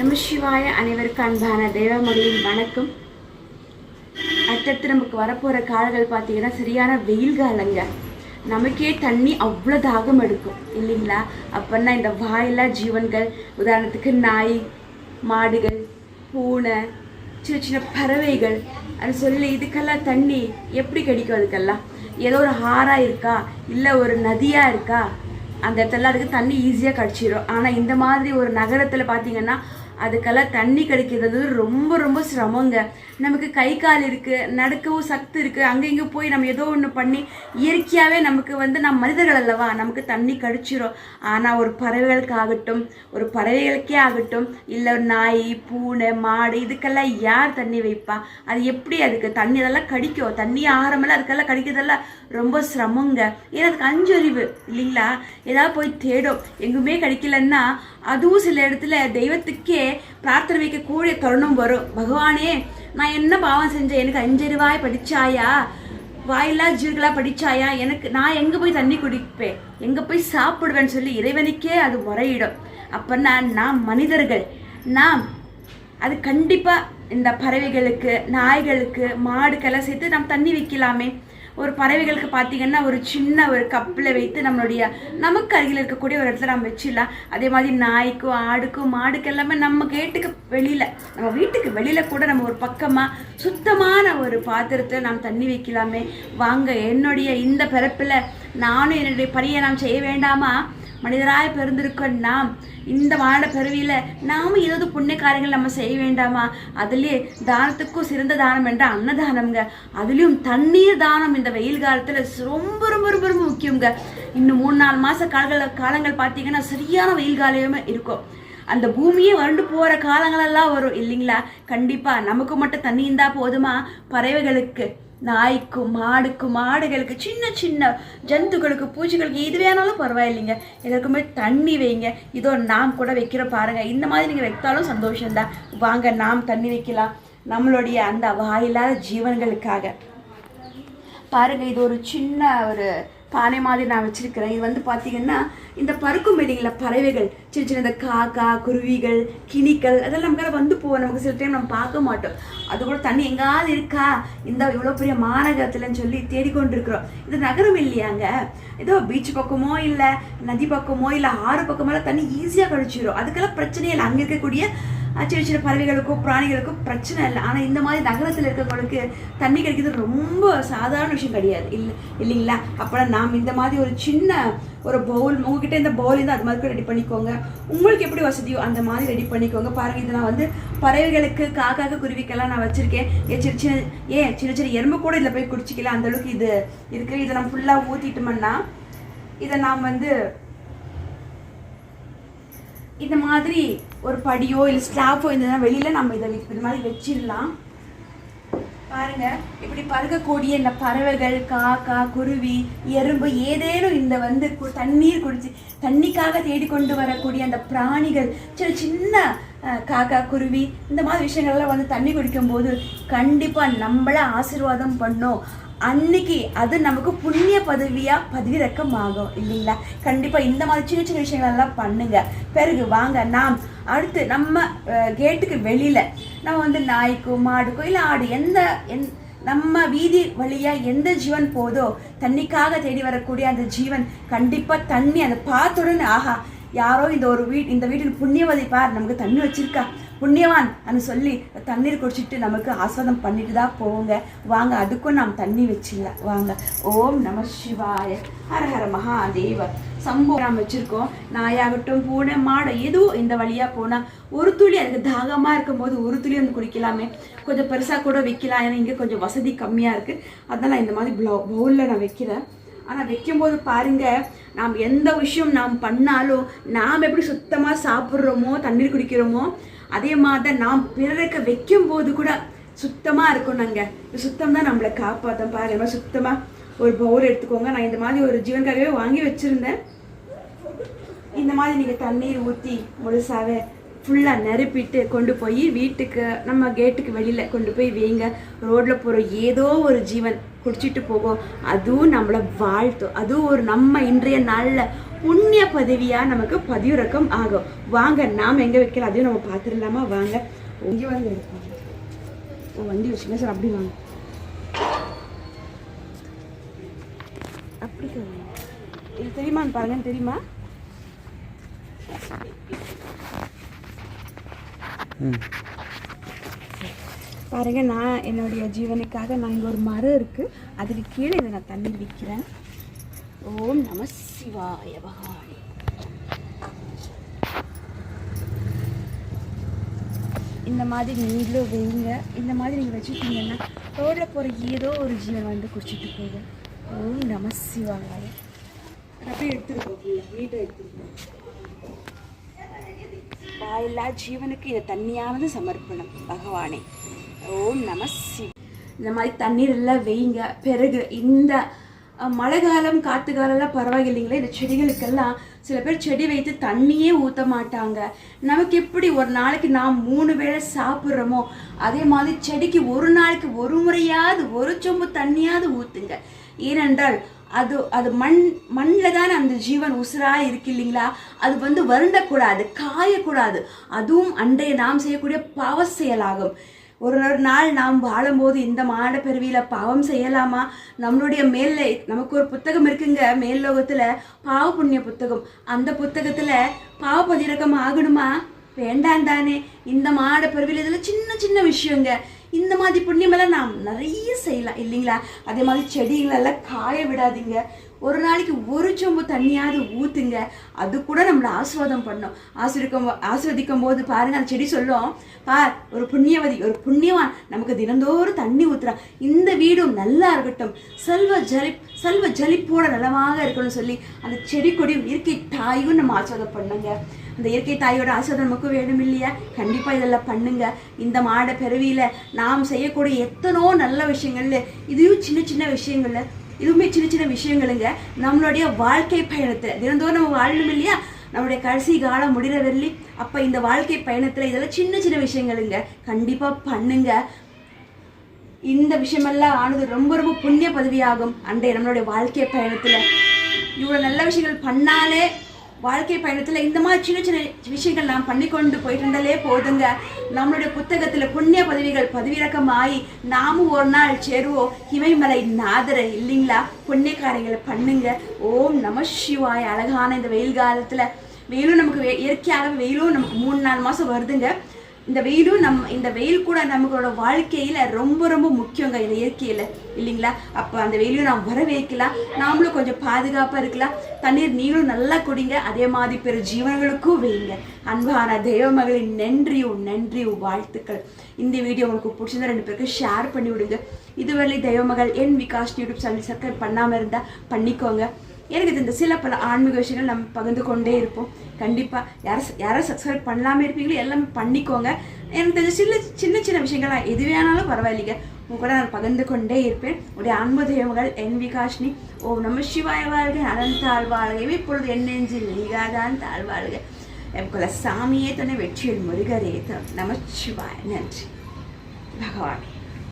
நம சிவாய. அனைவருக்கும் அன்பான தேவமகளின் வணக்கம். அடுத்தடுத்து நமக்கு வரப்போகிற காலங்கள் பார்த்தீங்கன்னா சரியான வெயில் காலங்க. நமக்கே தண்ணி அவ்வளோ தாகம் எடுக்கும் இல்லைங்களா? அப்போன்னா இந்த வாயில்லா ஜீவன்கள், உதாரணத்துக்கு நாய், மாடுகள், பூனை, சின்ன சின்ன பறவைகள் அது சொல்லி இதுக்கெல்லாம் தண்ணி எப்படி கிடைக்கும்? அதுக்கெல்லாம் ஏதோ ஒரு ஆறாக இருக்கா, இல்லை ஒரு நதியாக இருக்கா, அந்த இடத்துல அதுக்கு தண்ணி ஈஸியாக கிடச்சிடும். ஆனால் இந்த மாதிரி ஒரு நகரத்தில் பார்த்தீங்கன்னா அதுக்கெல்லாம் தண்ணி கிடைக்கிறது ரொம்ப ரொம்ப சிரமங்க. நமக்கு கை கால் இருக்குது, நடக்கவும் சக்தி இருக்குது, அங்கே இங்கே போய் நம்ம ஏதோ ஒன்று பண்ணி இயற்கையாகவே நமக்கு நம்ம மனிதர்கள் அல்லவா, நமக்கு தண்ணி கிடைச்சிரும். ஆனால் ஒரு பறவைகளுக்காகட்டும், ஒரு பறவைகளுக்கே ஆகட்டும், இல்லை ஒரு நாய், பூனை, மாடு இதுக்கெல்லாம் யார் தண்ணி வைப்பா? அது எப்படி அதுக்கு தண்ணி அதெல்லாம் கிடைக்கும்? தண்ணி ஆகாரமெல்லாம் அதுக்கெல்லாம் கிடைக்கிறதெல்லாம் ரொம்ப சிரமங்க. ஏன்னா அதுக்கு அஞ்சறிவு இல்லைங்களா? ஏதாவது போய் தேடும், எங்குமே கிடைக்கலன்னா அதுவும் சில இடத்துல தெய்வத்துக்கே பிரார்த்தனை வைக்கக்கூடிய தருணம் வரும். பகவானே, நான் என்ன பாவம் செஞ்சேன், எனக்கு அஞ்சறிவாய் படிச்சாயா, வாயில்லா ஜீவர்களாக படிச்சாயா, எனக்கு நான் எங்கே போய் தண்ணி குடிப்பேன், எங்கே போய் சாப்பிடுவேன்னு சொல்லி இறைவனுக்கே அது முறையிடும். அப்போன்னா நாம் மனிதர்கள், நாம் அது கண்டிப்பாக இந்த பறவைகளுக்கு, நாய்களுக்கு, மாடுக்கெல்லாம் சேர்த்து நாம் தண்ணி வைக்கலாமே. ஒரு பறவைகளுக்கு பார்த்தீங்கன்னா ஒரு சின்ன ஒரு கப்பில் வைத்து நமக்கு அருகில் இருக்கக்கூடிய ஒரு இடத்துல நம்ம வச்சிடலாம். அதே மாதிரி நாய்க்கும், ஆடுக்கும், மாடுக்கு எல்லாமே நம்ம கேட்டுக்கு வெளியில், நம்ம வீட்டுக்கு வெளியில் கூட நம்ம ஒரு பக்கமாக சுத்தமான ஒரு பாத்திரத்தில் நாம் தண்ணி வைக்கலாமே. வாங்க, என்னுடைய இந்த பிறப்பில் நானும் என்னுடைய பணியை நாம் செய்ய வேண்டாமா? மனிதராக பிறந்திருக்க நாம் இந்த வாழ பிறவியில் நாமும் ஏதாவது புண்ணிய காரியங்கள் நம்ம செய்ய வேண்டாமா? அதுலேயே தானத்துக்கும் சிறந்த தானம் என்ற அன்னதானம்ங்க. அதுலேயும் தண்ணீர் தானம் இந்த வெயில் காலத்தில் ரொம்ப ரொம்ப ரொம்ப ரொம்ப முக்கியங்க. இன்னும் 3-4 மாத காலங்கள் பார்த்தீங்கன்னா சரியான வெயில் காலமே இருக்கும். அந்த பூமியே வறண்டு போகிற காலங்களெல்லாம் வரும் இல்லைங்களா? கண்டிப்பாக நமக்கு மட்டும் தண்ணி இருந்தால் போதுமா? பறவைகளுக்கு, நாய்க்கும், மாடுக்கும், மாடுகளுக்கு, சின்ன சின்ன ஜந்துக்களுக்கு, பூச்சிகளுக்கு எது வேணாலும் பரவாயில்லைங்க, எல்லாருக்குமே தண்ணி வைங்க. இதோ நாம் கூட வைக்கிற பாருங்க. இந்த மாதிரி நீங்கள் வைத்தாலும் சந்தோஷம்தான். வாங்க, நாம் தண்ணி வைக்கலாம் நம்மளுடைய அந்த வாயில்லாத ஜீவன்களுக்காக. பாருங்க, இது ஒரு சின்ன ஒரு பானை மாதிரி நான் வச்சிருக்கிறேன். இது பார்த்தீங்கன்னா இந்த பறக்கும் வெளியில் பறவைகள், சின்ன சின்ன இந்த காக்கா, குருவிகள், கிணிகள் அதெல்லாம் நமக்கு போவோம். நமக்கு சில டைம் நம்ம பார்க்க மாட்டோம். அது கூட தண்ணி எங்காவது இருக்கா இந்த இவ்வளோ பெரிய மாநகரத்துலன்னு சொல்லி தேடிக்கொண்டிருக்கிறோம். இது நகரம் இல்லையாங்க, ஏதோ பீச் பக்கமோ இல்லை நதி பக்கமோ இல்லை ஆறு பக்கமெல்லாம் தண்ணி ஈஸியாக கழிச்சிடும். அதுக்கெல்லாம் பிரச்சனையே இல்லை. அங்கே இருக்கக்கூடிய சின்ன சின்ன பறவைகளுக்கும் பிராணிகளுக்கும் பிரச்சனை இல்லை. ஆனால் இந்த மாதிரி நகரத்தில் இருக்கிறவங்களுக்கு தண்ணி கிடைக்கிறது ரொம்ப சாதாரண விஷயம் கிடையாது இல்லைங்களா? அப்போனா நாம் இந்த மாதிரி ஒரு சின்ன ஒரு பவுல், உங்ககிட்ட இந்த பவுல் இருந்தால் அது மாதிரி ரெடி பண்ணிக்கோங்க. உங்களுக்கு எப்படி வசதியோ அந்த மாதிரி ரெடி பண்ணிக்கோங்க. பாருங்கள், இது நான் பறவைகளுக்கு, காக்காக்கு, குருவிக்கெல்லாம் நான் வச்சுருக்கேன். சின்ன சின்ன எறும்பு கூட இதில் போய் குடிச்சிக்கலாம், அந்தளவுக்கு இது இருக்குது. இதை நம்ம ஃபுல்லாக ஊற்றிட்டோம்னா இதை நாம் இந்த மாதிரி ஒரு படியோ இல்லை ஸ்லாப்போ இருந்ததுன்னா வெளியில் நம்ம இதை இது மாதிரி வச்சிடலாம். பாருங்க, இப்படி பறக்கக்கூடிய இந்த பறவைகள், காக்கா, குருவி, எறும்பு, ஏதேனும் இந்த தண்ணீர் குடிச்சு தண்ணிக்காக தேடிக்கொண்டு வரக்கூடிய அந்த பிராணிகள், சின்ன சின்ன காக்கா, குருவி, இந்த மாதிரி விஷயங்கள்லாம் தண்ணி குடிக்கும்போது கண்டிப்பாக நம்மளை ஆசீர்வாதம் பண்ணோம். அன்னைக்கு அது நமக்கு புண்ணிய பதிவிறக்கம் ஆகும் இல்லைங்களா? கண்டிப்பாக இந்த மாதிரி சின்ன சின்ன விஷயங்கள்லாம் பண்ணுங்க. பிறகு வாங்க, நாம் அடுத்து நம்ம கேட்டுக்கு வெளியில் நம்ம நாய்க்கோ, மாடுக்கோ இல்லை ஆடு, நம்ம வீதி வழியாக எந்த ஜீவன் போதோ, தண்ணிக்காக தேடி வரக்கூடிய அந்த ஜீவன் கண்டிப்பாக தண்ணி அந்த பார்த்தோடனே, ஆஹா, யாரோ இந்த வீட்டுக்கு புண்ணியவதி பார், நமக்கு தண்ணி வச்சிருக்கா, புண்ணியவான் அப்படின்னு சொல்லி தண்ணீர் குடிச்சிட்டு நமக்கு ஆஸ்வாதம் பண்ணிட்டு தான் போவோங்க. வாங்க, அதுக்கும் நாம் தண்ணி வச்சிடலாம். வாங்க. ஓம் நம சிவாய, ஹர ஹர மகாதேவ சம்போ. நாம் வச்சுருக்கோம். நாயாகட்டும், பூனை, மாடு, எதுவும் இந்த வழியாக போனால் ஒரு துளி அதுக்கு தாகமாக இருக்கும்போது ஒரு துளி குடிக்கலாமே. கொஞ்சம் பெருசாக கூட வைக்கலாம், ஏன்னா இங்கே கொஞ்சம் வசதி கம்மியாக இருக்குது. அதனால் இந்த மாதிரி பவுலில் நான் வைக்கிறேன். ஆனால் வைக்கும்போது பாருங்கள், நாம் எந்த விஷயம் நாம் பண்ணாலும் நாம் எப்படி சுத்தமாக சாப்பிட்றோமோ, தண்ணீர் குடிக்கிறோமோ, அதே மாதிரி தான் நாம் பிறருக்கு வைக்கும்போது கூட சுத்தமாக இருக்கணுங்க. இந்த சுத்தம் தான் நம்மளை காப்பாற்றும். பாருங்க, சுத்தமாக ஒரு பவுல் எடுத்துக்கோங்க. நான் இந்த மாதிரி ஒரு ஜீவன்காகவே வாங்கி வச்சுருந்தேன். இந்த மாதிரி நீங்கள் தண்ணீர் ஊற்றி முழுசாகவே ஃபுல்லாக நிரப்பிட்டு கொண்டு போய் வீட்டுக்கு, நம்ம கேட்டுக்கு வெளியில் கொண்டு போய் வைங்க. ரோட்டில் போகிற ஏதோ ஒரு ஜீவன் குடிச்சிட்டு போகும், அதுவும் நம்மளை வாழ்த்தும். அதுவும் நம்ம இன்றைய நாளில் புண்ணிய பதவியாக நமக்கு பதிவிறக்கம் ஆகும். வாங்க நாம் எங்கே வைக்கலாம் அதையும் நம்ம பார்த்துடலாமா? வாங்க. இங்கே வாங்க எடுப்பாங்க. வண்டி வச்சுங்க சார். அப்படி வாங்க. அப்படி இது தெரியுமான்னு பாருங்க. தெரியுமா? பாருங்க, நான் என்னுடைய ஜீவனுக்காக நான் இங்கே ஒரு மரம் இருக்கு, அதுக்கு கீழே இதை நான் தண்ணீர் விற்கிறேன். ஓம் நம சிவாய பகவானே. இந்த மாதிரி நீங்களும் வைங்க. இந்த மாதிரி நீங்கள் வச்சுக்கிட்டீங்கன்னா ரோடில் போகிற ஏதோ ஒரு ஜீவன் வந்து குடிச்சிட்டு போகும். ஓம் நம சிவாய. அப்படியே எடுத்துருக்கோம், நீட்டாக எடுத்துருக்கோம். வாயில்லா ஜீவனுக்கு இதை தண்ணியானது சமர்ப்பணம் பகவானே. ஓம் நம சிவ. இந்த மாதிரி தண்ணீர் எல்லாம் வைங்க. பிறகு இந்த மழை காலம் காற்று காலம்லாம் பரவாயில்லைங்களே, இந்த செடிகளுக்கெல்லாம் சில பேர் செடி வைத்து தண்ணியே ஊற்ற மாட்டாங்க. நமக்கு எப்படி ஒரு நாளைக்கு நாம் 3 வேளை சாப்பிட்றோமோ அதே மாதிரி செடிக்கு ஒரு நாளைக்கு ஒரு முறையாவது ஒரு சொம்பு தண்ணியாவது ஊற்றுங்க. ஏனென்றால் அது மண்ணில் தானே அந்த ஜீவன் உசுராக இருக்கு இல்லைங்களா? அது வந்து வருண்டக்கூடாது, காயக்கூடாது. அதுவும் அன்றைய நாம் செய்யக்கூடிய பாவ செயலாகும். ஒரு நாள் நாம் வாழும்போது இந்த மாட பிறவியில் பாவம் செய்யலாமா? நம்மளுடைய மேலே நமக்கு ஒரு புத்தகம் இருக்குங்க, மேல் லோகத்தில் பாவ புண்ணிய புத்தகம். அந்த புத்தகத்தில் பாவ பதிரக்கம் ஆகணுமா? வேண்டாம் தானே. இந்த மாட பிறவியில் இதில் சின்ன சின்ன விஷயங்க. இந்த மாதிரி புண்ணியமெல்லாம் நாம் நிறைய செய்யலாம் இல்லைங்களா? அதே மாதிரி செடிகளெல்லாம் காய விடாதீங்க. ஒரு நாளைக்கு ஒரு சொம்பு தண்ணியாவது ஊற்றுங்க. அது கூட நம்மளை ஆஸ்வாதம் பண்ணோம். ஆஸ்வதிக்கும் போது பாருங்க, அந்த செடி சொல்லும், பார் ஒரு புண்ணியவதி, ஒரு புண்ணியவான் நமக்கு தினந்தோறும் தண்ணி ஊற்றுறான், இந்த வீடும் நல்லா இருக்கட்டும், செல்வ ஜலிப்போட நலமாக இருக்கணும்னு சொல்லி அந்த செடி கொடியும் இயற்கை தாயும் நம்ம ஆஸ்வாதம் பண்ணுங்க. அந்த இயற்கை தாயோட ஆசீர்வாதம் நமக்கு வேணும் இல்லையா? கண்டிப்பாக இதெல்லாம் பண்ணுங்க. இந்த மாட பிறவியில் நாம் செய்யக்கூடிய எத்தனோ நல்ல விஷயங்கள்ல இதுவும் சின்ன சின்ன விஷயங்கள்ல இதுவுமே சின்ன சின்ன விஷயங்களுங்க. நம்மளுடைய வாழ்க்கை பயணத்தில் தினந்தோறும் நம்ம வாழணும் இல்லையா? நம்மளுடைய கடைசி காலம் முடிகிற வெள்ளி அப்போ இந்த வாழ்க்கை பயணத்தில் இதெல்லாம் சின்ன சின்ன விஷயங்களுங்க. கண்டிப்பாக பண்ணுங்க. இந்த விஷயமெல்லாம் ஆனது ரொம்ப ரொம்ப புண்ணிய பதவியாகும் அன்றைய நம்மளுடைய வாழ்க்கை பயணத்தில். இவ்வளோ நல்ல விஷயங்கள் பண்ணாலே வாழ்க்கை பயணத்தில் இந்த மாதிரி சின்ன சின்ன விஷயங்கள் நாம் பண்ணிக்கொண்டு போயிட்டு இருந்தாலே போதுங்க. நம்மளுடைய புத்தகத்தில் புண்ணிய பதவிகள் பதிவிறக்கமாகி நாமும் ஒரு நாள் சேருவோம் இமயமலை நாதரை இல்லைங்களா? புண்ணிய காரியங்களை பண்ணுங்க. ஓம் நம சிவாய. அழகான இந்த வெயில் காலத்தில் வெயிலும் நமக்கு இயற்கையாகவே வெயிலும் நமக்கு 3-4 மாதம் வருதுங்க. இந்த வெயில் கூட நம்மளோட வாழ்க்கையில் ரொம்ப ரொம்ப முக்கியங்க இந்த இயற்கையில் இல்லைங்களா? அப்போ அந்த வெயிலும் நாம் வரவேற்கலாம், நாமளும் கொஞ்சம் பாதுகாப்பாக இருக்கலாம். தண்ணீர் நீங்களும் நல்லா குடிங்க. அதே மாதிரி பிற ஜீவன்களுக்கும் வைங்க. அன்பான தெய்வ மகளின் நன்றியும் வாழ்த்துக்கள். இந்த வீடியோ உங்களுக்கு பிடிச்சிருந்தா 2 பேருக்கு ஷேர் பண்ணி விடுங்க. இதுவரை தெய்வ மகள் என் விகாஷ் யூடியூப் சேனல் சப்ஸ்கிரைப் பண்ணாமல் இருந்தால் பண்ணிக்கோங்க. எனக்கு இந்த சில பல ஆன்மீக விஷயங்கள் நம்ம பகிர்ந்து கொண்டே இருப்போம். கண்டிப்பாக யாரை சப்ஸ்கிரைப் பண்ணலாமே இருப்பீங்களோ எல்லாமே பண்ணிக்கோங்க. எனக்கு தெரிஞ்ச சின்ன சின்ன விஷயங்கள்லாம் எது வேணாலும் பரவாயில்லைங்க, உங்க கூட நான் பகிர்ந்து கொண்டே இருப்பேன். உடைய அன்பு தெய்வங்கள் என் விகாஷ்னி. ஓம் நம சிவாய வாழ்க. அனந்த தாழ்வாழ்க. இப்பொழுது என் நெஞ்சில் நீகாதான் தாழ்வாழ்க. என் சாமியே துணை வெற்றியில் முருகரே நம சிவாய. நன்றி பகவான்.